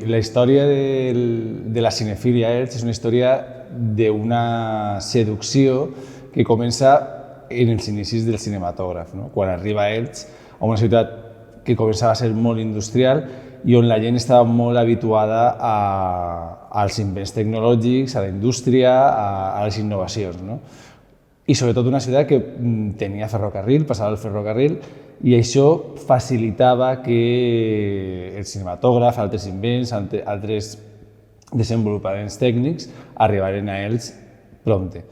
la història de la cinefilia a Elx és una història d'una seducció que comença en els inicis del cinematògraf, no? Quan arriba a Elx, a una ciutat que començava a ser molt industrial i on la gent estava molt habituada als invents tecnològics, a la indústria, a les innovacions, no? I sobretot una ciutat que tenia ferrocarril, passava el ferrocarril, i això facilitava que el cinematògraf, altres invents, altres desenvolupaments tècnics arribaren a Elx prompte.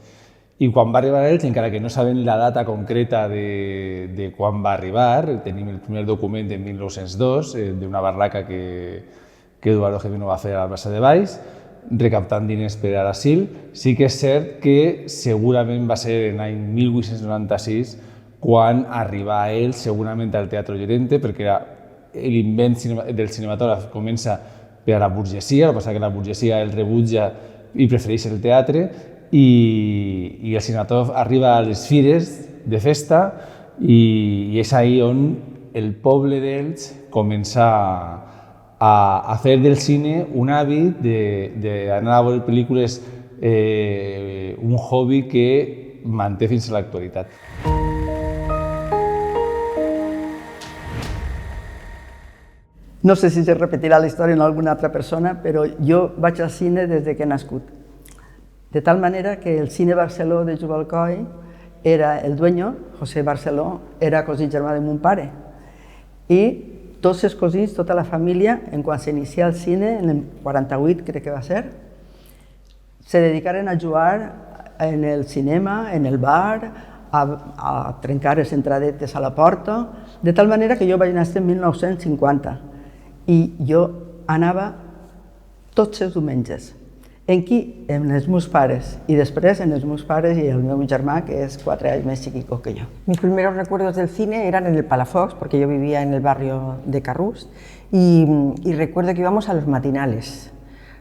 I quan va arribar a Elx, encara que no sabem la data concreta de quan va arribar, tenim el primer document de 1902 d'una barraca que Eduardo Gimeno va fer a la plaça de Baix, recaptant diners per a l'asil. Sí que és cert que segurament va ser en l'any 1896 quan arriba a Elx, segurament al Teatro Llorente, perquè l'invent del cinematògraf comença per a la burgesia, el que passa que la burgesia el rebutja i prefereix el teatre, i el cinematògraf arriba a les fires de festa i és ahí on el poble d'Elx comença a fer del cine un hàbit d'anar a veure pel·lícules, un hobby que manté fins a l'actualitat. No sé si se repetirà la història en alguna altra persona, però jo vaig al cine des que he nascut. De tal manera que el cine Barceló de Jubal Coll era el dueño, José Barceló, era cosí germà de mon pare. I tots els cosins, tota la família, en quan s'inicia el cine, en el 48 crec que va ser, se dedicaren a jugar en el cinema, en el bar, a trencar les entradetes a la porta, de tal manera que jo vaig néixer en 1950 i jo anava tots els diumenges. En qui? En els meus pares, y després en els meus pares y el meu germà, que es 4 años más chiquico que yo. Mis primeros recuerdos del cine eran en el Palafox, porque yo vivía en el barrio de Carrús, y recuerdo que íbamos a los matinales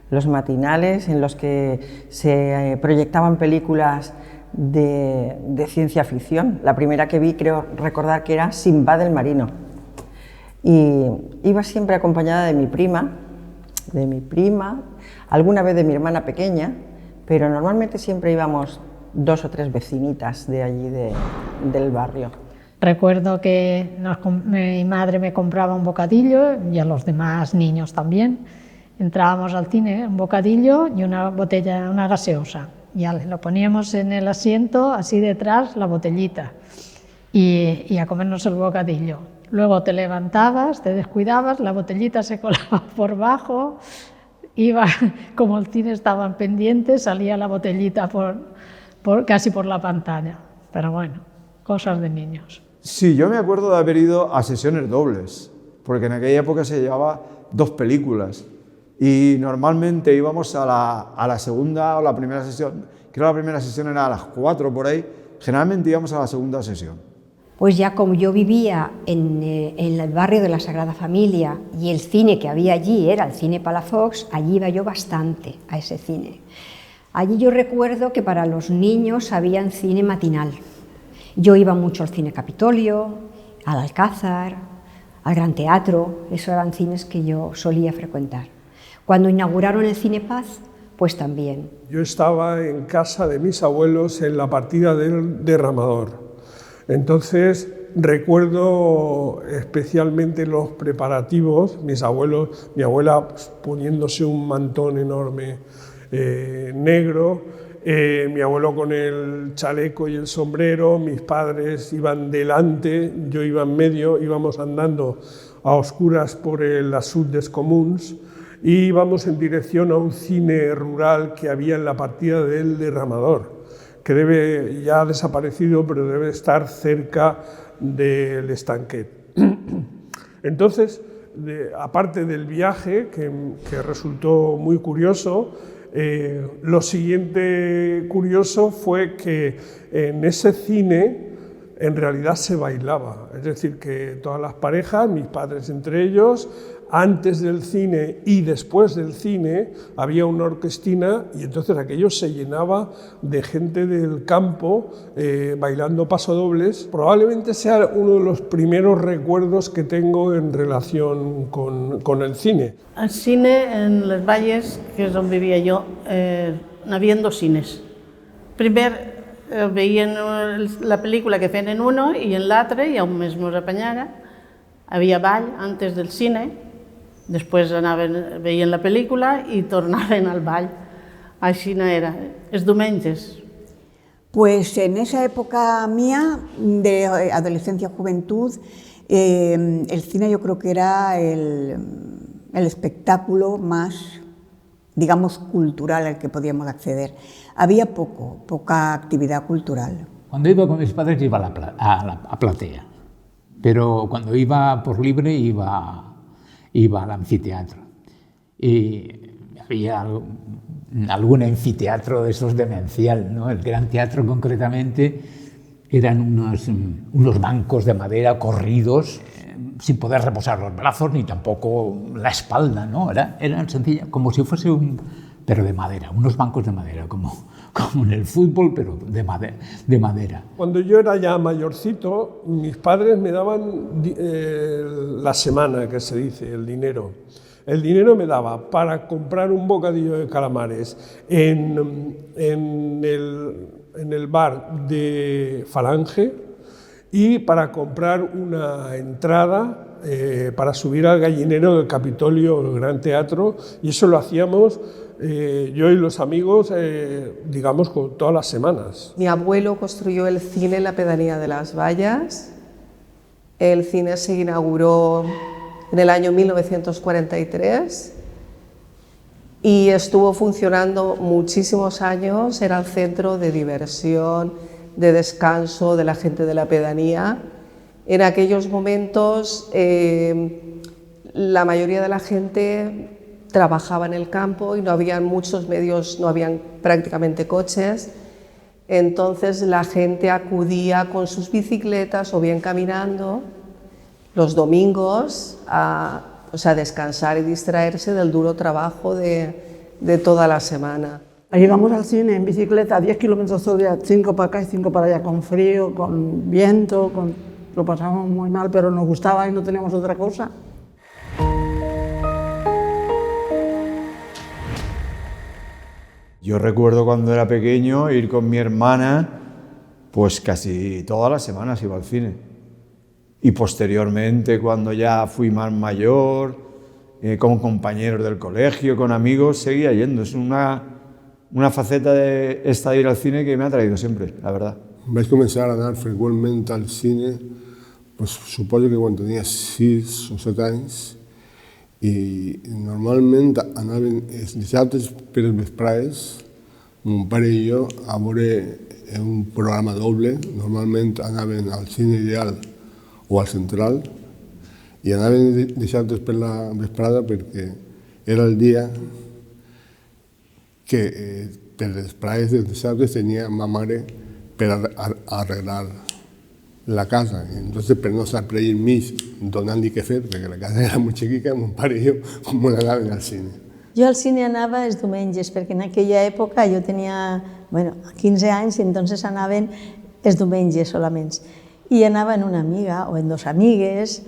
en los que se proyectaban películas de ciencia ficción. La primera que vi, creo recordar que era Sinbad el marino. Y iba siempre acompañada de mi prima, alguna vez de mi hermana pequeña, pero normalmente siempre íbamos 2 o 3 vecinitas de allí del barrio. Recuerdo que mi madre me compraba un bocadillo y a los demás niños también. Entrábamos al cine, un bocadillo y una botella, una gaseosa. Ya lo poníamos en el asiento, así detrás, la botellita, y a comernos el bocadillo. Luego te levantabas, te descuidabas, la botellita se colaba por bajo, iba, como el cine estaban pendientes, salía la botellita casi por la pantalla. Pero bueno, cosas de niños. Sí, yo me acuerdo de haber ido a sesiones dobles, porque en aquella época se llevaba 2 películas y normalmente íbamos a la segunda o la primera sesión. Creo que la primera sesión era a las 4 por ahí, generalmente íbamos a la segunda sesión. Pues ya como yo vivía en el barrio de la Sagrada Familia y el cine que había allí era el cine Palafox, allí iba yo bastante a ese cine. Allí yo recuerdo que para los niños había cine matinal. Yo iba mucho al cine Capitolio, al Alcázar, al Gran Teatro, esos eran cines que yo solía frecuentar. Cuando inauguraron el Cine Paz, pues también. Yo estaba en casa de mis abuelos en la partida del Derramador. Entonces recuerdo especialmente los preparativos, mi abuela poniéndose un mantón enorme negro, mi abuelo con el chaleco y el sombrero, mis padres iban delante, yo iba en medio, íbamos andando a oscuras por las Sud des Comuns y íbamos en dirección a un cine rural que había en la partida del Derramador, que ya ha desaparecido, pero debe estar cerca del Estanquet. Entonces, aparte del viaje, que resultó muy curioso, lo siguiente curioso fue que en ese cine en realidad se bailaba, es decir, que todas las parejas, mis padres entre ellos, antes del cine y después del cine había una orquestina y entonces aquello se llenaba de gente del campo bailando pasodobles. Probablemente sea uno de los primeros recuerdos que tengo en relación con el cine. El cine en Les Valles, que és on vivia jo, n'havien dos cines. Primer veien la pel·lícula que feien en uno i en l'altre, i on més mos apanyara, havia ball antes del cine. Després anaven, veien la pel·lícula i tornaven al ball. Així no era, els diumenges. Pues en esa época mía, de adolescencia, juventud, el cine yo creo que era el espectáculo más, digamos, cultural al que podíamos acceder. Había poca actividad cultural. Cuando iba con mis padres iba a platea, pero cuando iba por libre iba al anfiteatro. Y había algún anfiteatro de esos demencial, ¿no? El Gran Teatro concretamente eran unos bancos de madera corridos, sin poder reposar los brazos ni tampoco la espalda, ¿no? Eran sencillas, como si fuese pero de madera, unos bancos de madera, como en el fútbol, pero de madera. Cuando yo era ya mayorcito, mis padres me daban la semana, que se dice, el dinero. El dinero me daba para comprar un bocadillo de calamares en el bar de Falange y para comprar una entrada para subir al gallinero del Capitolio, el Gran Teatro, y eso lo hacíamos yo y los amigos, digamos, todas las semanas. Mi abuelo construyó el cine en la pedanía de Las Vallas. El cine se inauguró en el año 1943 y estuvo funcionando muchísimos años. Era el centro de diversión, de descanso de la gente de la pedanía. En aquellos momentos la mayoría de la gente trabajaba en el campo y no habían muchos medios, no habían prácticamente coches, entonces la gente acudía con sus bicicletas o bien caminando los domingos a descansar y distraerse del duro trabajo de toda la semana. Íbamos al cine en bicicleta, 10 kilómetros todo el día, 5 para acá y 5 para allá, con frío, con viento, lo pasábamos muy mal, pero nos gustaba y no teníamos otra cosa. Yo recuerdo cuando era pequeño ir con mi hermana, pues casi todas las semanas iba al cine. Y posteriormente, cuando ya fui más mayor, con compañeros del colegio, con amigos, seguía yendo. Es una faceta de esta de ir al cine que me ha traído siempre, la verdad. Vaig començar a anar freqüentment al cine, pues, suposo que quan tenia 6 o 7 anys, i normalment anaven els dissabtes per les vesprades, mon pare i jo, a veure un programa doble. Normalment anaven al Cine Ideal o al Central i anaven dissabtes per la vesprada perquè era el dia que per les vesprades dels dissabtes tenia ma mare per arreglar la casa. Entonces, per no estar per allà enmig donant-li què fer, perquè la casa era molt xiquica, mon pare i jo com anàvem al cine. Jo al cine anava els diumenges, perquè en aquella època jo tenia 15 anys i entonces anaven els diumenges solament. I anava amb una amiga o amb 2 amigues,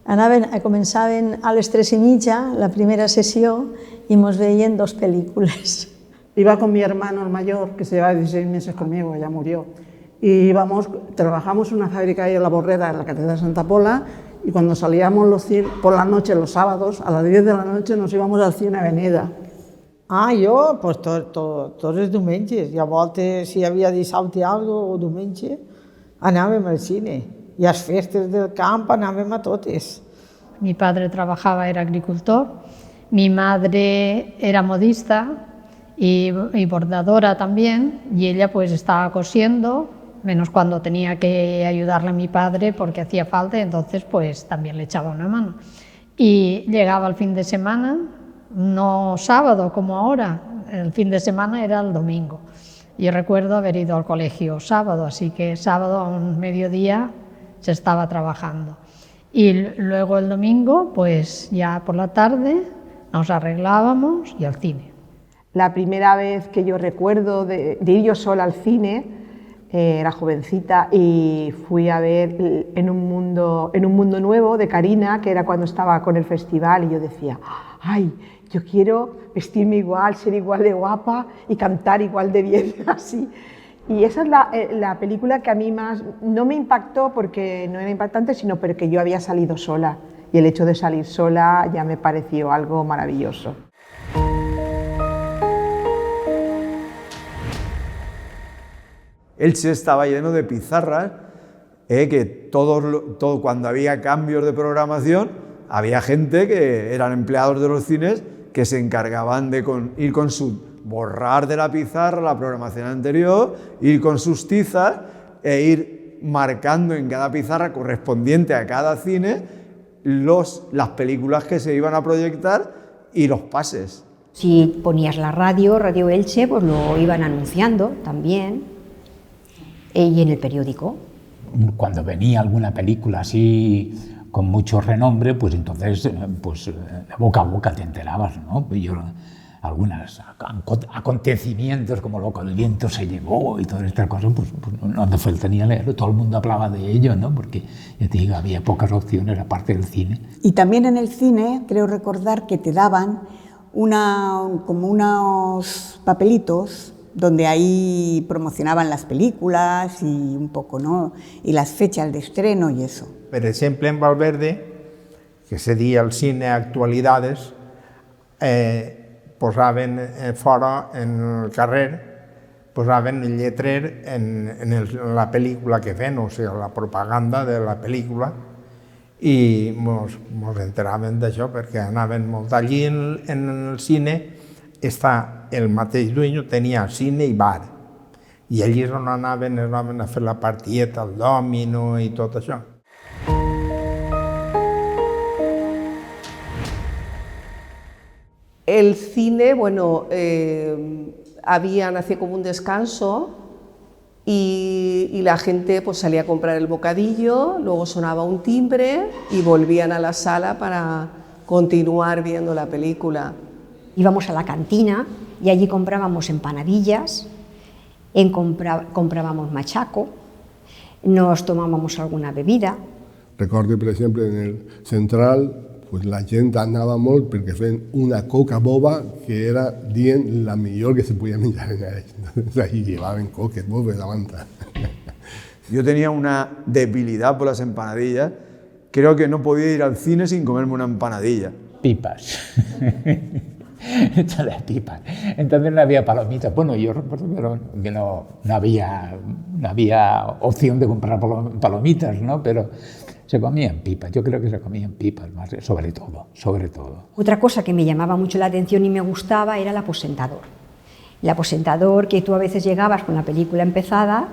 començaven a les 3:30 la primera sessió i mos veien 2 pel·lícules. Iba con mi hermano el mayor, que se lleva 16 meses conmigo, ya murió. Y trabajamos en una fábrica ahí en La Borrera, en la Catedral de Santa Pola, y cuando salíamos por la noche, los sábados, a las 10 de la noche nos íbamos al Cine Avenida. Jo, pues tots els diumenges, i a voltes si hi havia dissabte o diumenge, anàvem al cine, i a les festes del camp anàvem a totes. Mi padre trabajaba, era agricultor, mi madre era modista y bordadora también, y ella pues estaba cosiendo, menos cuando tenía que ayudarle a mi padre porque hacía falta, entonces pues también le echaba una mano. Y llegaba el fin de semana, no sábado como ahora, el fin de semana era el domingo. Yo recuerdo haber ido al colegio sábado, así que sábado a un mediodía se estaba trabajando. Y luego el domingo, pues ya por la tarde nos arreglábamos y al cine. La primera vez que yo recuerdo de ir yo sola al cine, era jovencita y fui a ver en un mundo nuevo de Carina, que era cuando estaba con el festival, y yo decía, ay, yo quiero vestirme igual, ser igual de guapa y cantar igual de bien, así. Y esa es la película que a mí más no me impactó porque no era impactante, sino porque yo había salido sola, y el hecho de salir sola ya me pareció algo maravilloso. Elche estaba lleno de pizarras, que cuando había cambios de programación, había gente que eran empleados de los cines que se encargaban de ir con su borrar de la pizarra la programación anterior, ir con sus tizas e ir marcando en cada pizarra correspondiente a cada cine las películas que se iban a proyectar y los pases. Si ponías la Radio Elche, pues lo iban anunciando también. Y en el periódico. Cuando venía alguna película así con mucho renombre, pues entonces pues, de boca a boca te enterabas, ¿no? Algunos acontecimientos como lo que el viento se llevó y todas estas cosas, pues no hace falta ni leerlo, todo el mundo hablaba de ello, ¿no? Porque ya te digo, había pocas opciones aparte del cine. Y también en el cine, creo recordar que te daban como unos papelitos donde ahí promocionaban las películas y un poco, ¿no? I les fechas de estreno i eso. Per exemple, en Valverde, que seria el cine Actualidades, posaven fora, en el carrer, posaven el lletrer en la pel·lícula que feien, o sigui, la propaganda de la pel·lícula, i mos enteràvem d'això perquè anaven molt allí en el cine. El mateix dueño tenia cine i bar, i allí és on anaven a fer la partideta, el dòmino i tot això. El cine, bueno, hacía como un descanso y la gente pues salía a comprar el bocadillo, luego sonaba un timbre y volvían a la sala para continuar viendo la película. Íbamos a la cantina y allí comprábamos empanadillas, comprábamos machaco, nos tomábamos alguna bebida. Recordo, per exemple, en el Central, pues la gent anava molt perquè feien una coca boba que era dient la millor que se podia menjar en ells. Allí llevaven coques bobes a banda. Yo tenía una debilidad por las empanadillas. Creo que no podía ir al cine sin comerme una empanadilla. Pipas. Las pipas. Entonces no había palomitas. Bueno, yo recuerdo que no había opción de comprar palomitas, ¿no? Pero se comían pipas. Yo creo que se comían pipas, más, sobre todo. Otra cosa que me llamaba mucho la atención y me gustaba era el aposentador. El aposentador, que tú a veces llegabas con la película empezada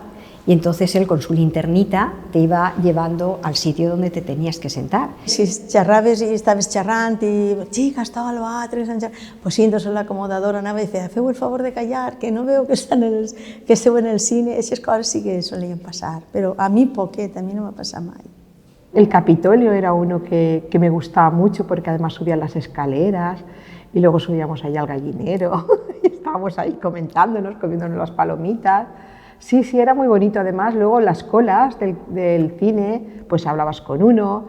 y entonces él con su linternita te iba llevando al sitio donde te tenías que sentar. Si xerraves i estaves xerrant i xica, estava a l'altre, pues sí, entonces l'acomodador anava i feia feu el favor de callar, que no veo que esteu en el cine. Aquestes coses sí que solien passar, però a mi poquet, a mi no m'ha passat mai. El Capitolio era uno que me gustaba mucho porque además subían las escaleras y luego subíamos allá al gallinero y estábamos ahí comentándonos, comiéndonos las palomitas. Sí, era muy bonito. Además, luego en las colas del cine, pues hablabas con uno.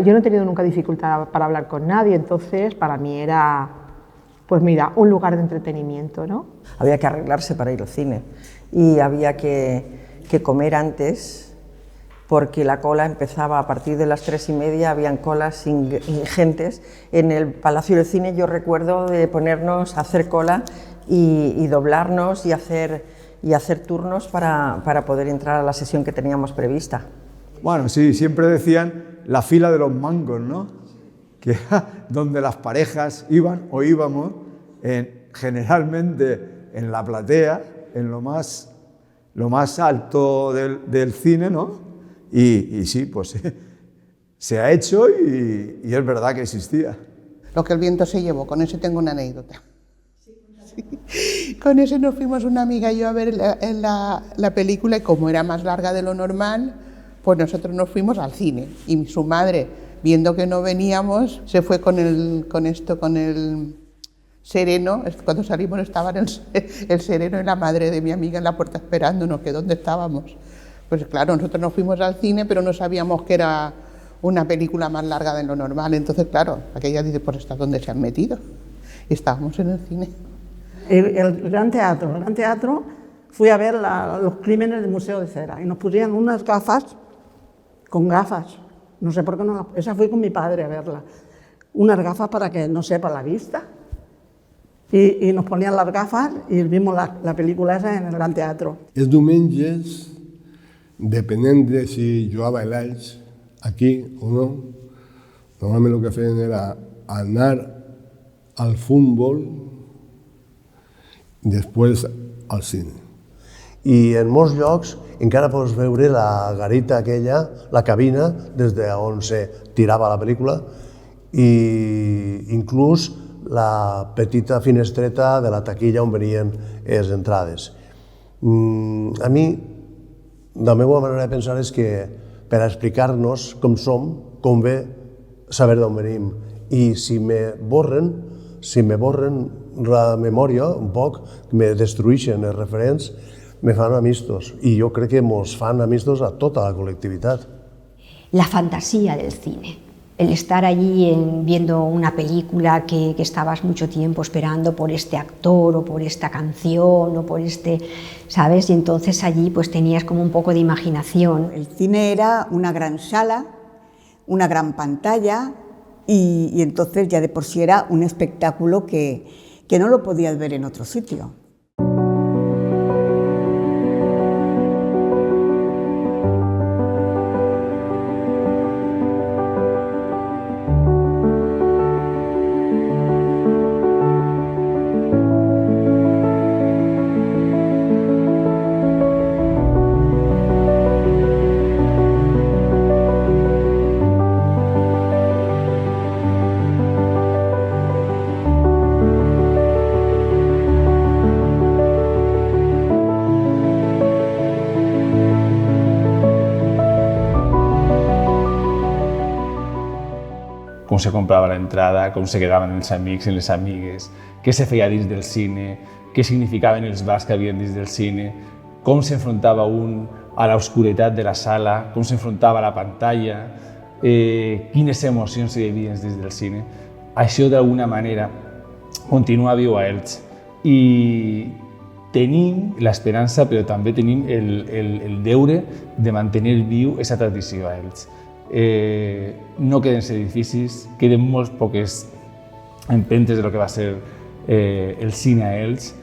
Yo no he tenido nunca dificultad para hablar con nadie, entonces para mí era, pues mira, un lugar de entretenimiento, ¿no? Había que arreglarse para ir al cine y había que comer antes, porque la cola empezaba a partir de las 3:30, habían colas ingentes. En el Palacio del Cine yo recuerdo de ponernos a hacer cola y doblarnos y hacer turnos para poder entrar a la sesión que teníamos prevista. Bueno, sí, siempre decían la fila de los mangos, ¿no? Que donde las parejas iban o íbamos, generalmente en la platea, en lo más alto del cine, ¿no? Y sí, pues se ha hecho y es verdad que existía. Lo que el viento se llevó, con eso tengo una anécdota. Sí. Con ese nos fuimos una amiga y yo a ver la película, y como era más larga de lo normal, pues nosotros nos fuimos al cine. Y su madre, viendo que no veníamos, se fue con el Sereno. Cuando salimos estaban el Sereno y la madre de mi amiga en la puerta esperándonos, que dónde estábamos. Pues claro, nosotros nos fuimos al cine, pero no sabíamos que era una película más larga de lo normal. Entonces, claro, aquella dice, pues ¿hasta dónde se han metido? Y estábamos en el cine. El Gran Teatro, fui a ver los crímenes del Museo de Cera y nos pusieron unas gafas, con gafas, no sé por qué no, esa fui con mi padre a verla, unas gafas para que no sepa la vista. Y nos ponían las gafas y vimos la película esa en el Gran Teatro. Els diumenges, depenent de si jugava l'Elx aquí o no, normalment el que feien era anar al futbol i després al cine. I en molts llocs encara pots veure la garita aquella, la cabina, des d'on se tirava la pel·lícula, i inclús la petita finestreta de la taquilla on venien les entrades. A mi, la meva manera de pensar és que per a explicar-nos com som, convé saber d'on venim. I si me borren la memòria un poc, me destrueixen els referents, me fan amistos. I jo crec que ens fan amistos a tota la col·lectivitat. La fantasía del cine. El estar allí viendo una película que estabas mucho tiempo esperando por este actor o por esta canción o por este, ¿sabes? Y entonces allí pues tenías como un poco de imaginación. El cine era una gran sala, una gran pantalla y entonces ya de por sí era un espectáculo que no lo podías ver en otro sitio. Com se comprava l'entrada, com se quedaven els amics i les amigues, què se feia dins del cine, què significaven els bars que havien dins del cine, com s'enfrontava un a l'obscuritat de la sala, com s'enfrontava a la pantalla, quines emocions hi havia dins del cine. Això, d'alguna manera, continua viu a Elx. I tenim l'esperança, però també tenim el deure de mantenir viu aquesta tradició a Elx. No queden edificis, queden molt poques empentes de lo que va ser el cine a Elx,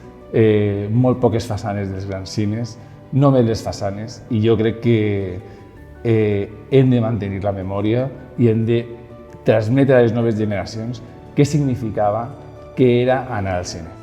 molt poques façanes dels grans cines, només les façanes, i jo crec que hem de mantenir la memòria i hem de transmetre a les noves generacions què significava, què era anar al cine.